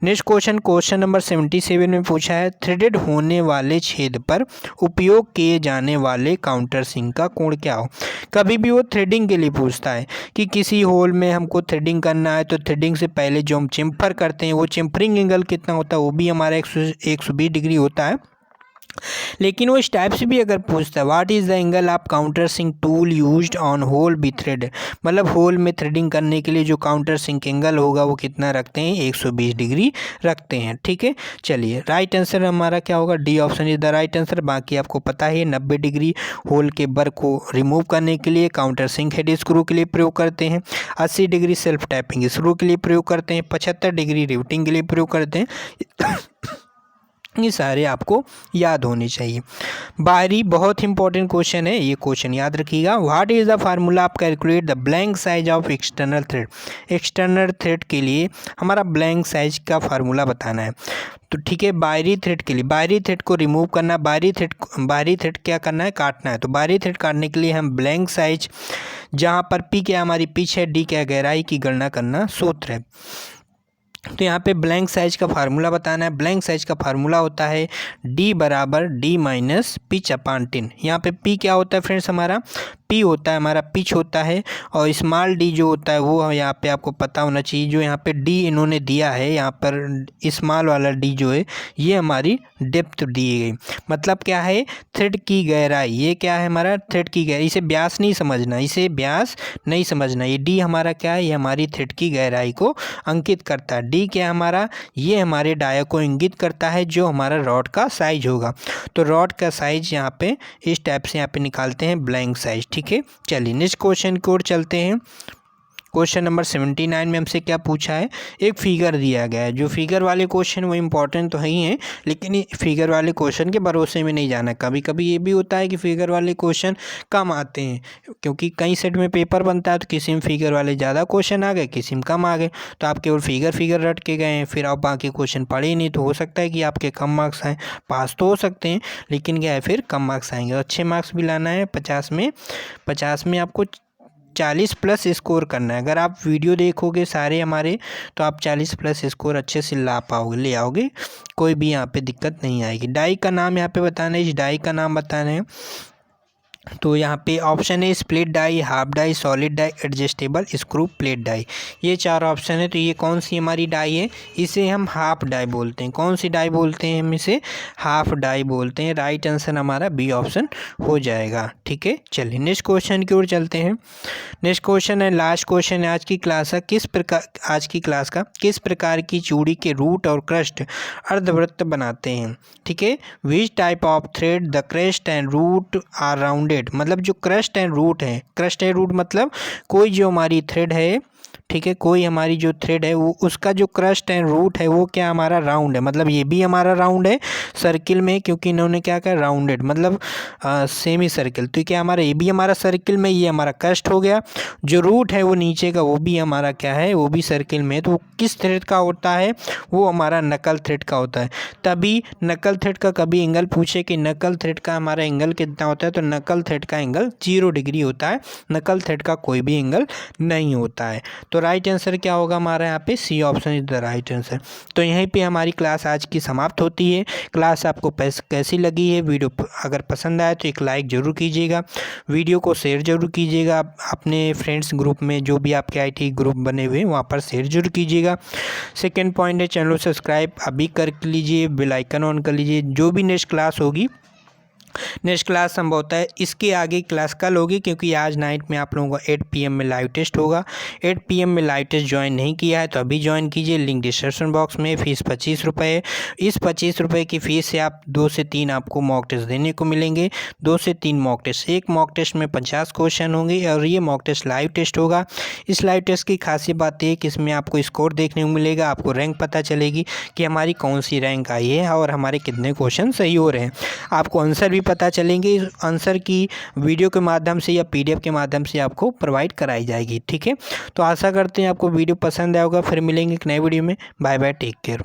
Next question number 77 में पूछा है थ्रेडेड होने वाले छेद पर उपयोग किए जाने वाले काउंटर सिंक का कोण क्या हो। कभी भी वो थ्रेडिंग के लिए पूछता है कि किसी होल में हमको थ्रेडिंग करना है, तो थ्रेडिंग से पहले जो हम चेम्फर करते हैं वो चेम्फरिंग एंगल कितना होता है, वो भी हमारा 120 डिग्री होता है। लेकिन वो इस टाइप से भी अगर पूछता है what is the angle of countersink tool used on hole be thread, मतलब होल में थ्रेडिंग करने के लिए जो काउंटर सिंक एंगल होगा वो कितना रखते हैं, 120 डिग्री रखते हैं, ठीक है। चलिए राइट आंसर हमारा क्या होगा, D option is the right answer. बाकी आपको पता है 90 डिग्री होल के बर को रिमूव करने के लिए काउंटर सिंक हेड स्क्रू के लिए प्रयोग करते हैं, 80 डिग्री सेल्फ टैपिंग स्क्रू के लिए प्रयोग करते हैं, 75 डिग्री रिवेटिंग के लिए प्रयोग करते हैं। ये सारे आपको याद होने चाहिए। बाहरी बहुत इंपॉर्टेंट क्वेश्चन है, ये क्वेश्चन याद रखिएगा। What is the formula of calculate the blank size of external thread. External thread के लिए हमारा ब्लैंक साइज का फार्मूला बताना है। तो ठीक है, बाहरी थ्रेड के लिए बाहरी थ्रेड को रिमूव करना, बाहरी थ्रेड क्या करना है, काटना है। तो बाहरी थ्रेड काटने के लिए हम ब्लैंक साइज, जहाँ पर पी क्या हमारी पिच है, डी क्या गहराई की गणना करना सूत्र है। तो यहाँ पे ब्लैंक साइज का फार्मूला बताना है। ब्लैंक साइज का फार्मूला होता है D बराबर D माइनस पिच अपान 10। यहाँ पे P क्या होता है फ्रेंड्स, हमारा P होता है हमारा पिच होता है, और स्मॉल d जो होता है वो यहाँ पे आपको पता होना चाहिए। जो यहाँ पे D इन्होंने दिया है, यहाँ पर स्मॉल वाला D जो है ये हमारी डेप्थ दी गई, मतलब क्या है, थ्रेड की गहराई। ये क्या है हमारा थ्रेड की गहराई, इसे व्यास नहीं समझना, इसे व्यास नहीं समझना। ये D हमारा क्या है, ये हमारी थ्रेड की गहराई को अंकित करता है। D क्या हमारा, ये हमारे डाया को इंगित करता है जो हमारा रॉड का साइज होगा। तो रॉड का साइज यहाँ पे इस टाइप से यहाँ पे निकालते हैं ब्लैंक साइज, ठीक है। चलिए नेक्स्ट क्वेश्चन की ओर चलते हैं। क्वेश्चन नंबर 79 में हमसे क्या पूछा है, एक फिगर दिया गया है। जो फिगर वाले क्वेश्चन वो इम्पॉर्टेंट तो ही हैं, लेकिन फिगर वाले क्वेश्चन के भरोसे में नहीं जाना। कभी कभी ये भी होता है कि फिगर वाले क्वेश्चन कम आते हैं, क्योंकि कई सेट में पेपर बनता है, तो किसी में फिगर वाले ज़्यादा क्वेश्चन आ गए, किसी में कम आ गए, तो आप केवल फिगर रट के गए हैं, फिर आप बाकी क्वेश्चन पढ़े ही नहीं। तो हो सकता है कि आपके कम मार्क्स आएँ, पास तो हो सकते हैं लेकिन क्या है फिर कम मार्क्स आएंगे। अच्छे मार्क्स भी लाना है, 50 में आपको 40 प्लस स्कोर करना है। अगर आप वीडियो देखोगे सारे हमारे, तो आप 40 प्लस स्कोर अच्छे से ले आओगे, कोई भी यहाँ पे दिक्कत नहीं आएगी। डाई का नाम यहाँ पे बताना है, इस डाई का नाम बताना है। तो यहाँ पे ऑप्शन है split die, half die, solid die, adjustable screw plate die, ये 4 ऑप्शन है। तो ये कौन सी हमारी डाई है, इसे हम हाफ डाई बोलते हैं। कौन सी डाई बोलते हैं, हम इसे हाफ डाई बोलते हैं। राइट आंसर हमारा बी ऑप्शन हो जाएगा, ठीक है। चलिए नेक्स्ट क्वेश्चन की ओर चलते हैं। नेक्स्ट क्वेश्चन है, लास्ट क्वेश्चन है आज की क्लास का, किस प्रकार की चूड़ी के रूट और क्रस्ट अर्धवृत्त बनाते हैं, ठीक है। Which type of thread the crust and root are rounded, मतलब जो क्रस्ट एंड रूट मतलब कोई जो हमारी थ्रेड है, ठीक है, कोई हमारी जो थ्रेड है वो उसका जो क्रस्ट एंड रूट है वो क्या हमारा राउंड है, मतलब ये भी हमारा राउंड है सर्किल में, क्योंकि इन्होंने क्या कहा राउंडेड मतलब सेमी सर्किल। तो क्या हमारा ये भी हमारा सर्किल में, ये हमारा क्रस्ट हो गया। जो रूट है वो नीचे का वो भी हमारा क्या है, वो भी सर्किल में। तो वो किस थ्रेड का होता है, वो हमारा नकल थ्रेड का होता है। तभी नकल थ्रेड का कभी एंगल पूछे कि नकल थ्रेड का हमारा एंगल कितना होता है, तो नकल थ्रेड का एंगल 0 डिग्री होता है, नकल थ्रेड का कोई भी एंगल नहीं होता है। तो राइट आंसर क्या होगा हमारा यहाँ पे C option is the right answer. तो यहीं पे हमारी क्लास आज की समाप्त होती है। क्लास आपको कैसी लगी है, वीडियो अगर पसंद आए तो एक लाइक ज़रूर कीजिएगा, वीडियो को शेयर ज़रूर कीजिएगा अपने फ्रेंड्स ग्रुप में, जो भी आपके IT ग्रुप बने हुए हैं वहाँ पर शेयर जरूर कीजिएगा। सेकेंड पॉइंट है, चैनल सब्सक्राइब अभी कर लीजिए, बेल आइकन ऑन कर लीजिए। जो भी नेक्स्ट क्लास होगी, नेक्स्ट क्लास संभवतः है इसके आगे क्लास कल होगी, क्योंकि आज नाइट में आप लोगों का 8 PM में लाइव टेस्ट होगा। 8 PM में लाइव टेस्ट ज्वाइन नहीं किया है तो अभी ज्वाइन कीजिए, लिंक डिस्क्रिप्शन बॉक्स में। फ़ीस 25 रुपये है। इस 25 रुपये की फ़ीस से आप 2 से 3 आपको मॉक टेस्ट देने को मिलेंगे। 2 से 3 मॉक टेस्ट, एक मॉक टेस्ट में 50 क्वेश्चन होंगे और ये मॉक टेस्ट लाइव टेस्ट होगा। इस लाइव टेस्ट की खासियत बात है कि इसमें आपको स्कोर देखने को मिलेगा, आपको रैंक पता चलेगी कि हमारी कौन सी रैंक आई है और हमारे कितने क्वेश्चन सही हो रहे हैं। आपको आंसर भी पता चलेंगे, आंसर की वीडियो के माध्यम से या PDF के माध्यम से आपको प्रोवाइड कराई जाएगी। ठीक है, तो आशा करते हैं आपको वीडियो पसंद आया होगा। फिर मिलेंगे एक नए वीडियो में। Bye bye, take care.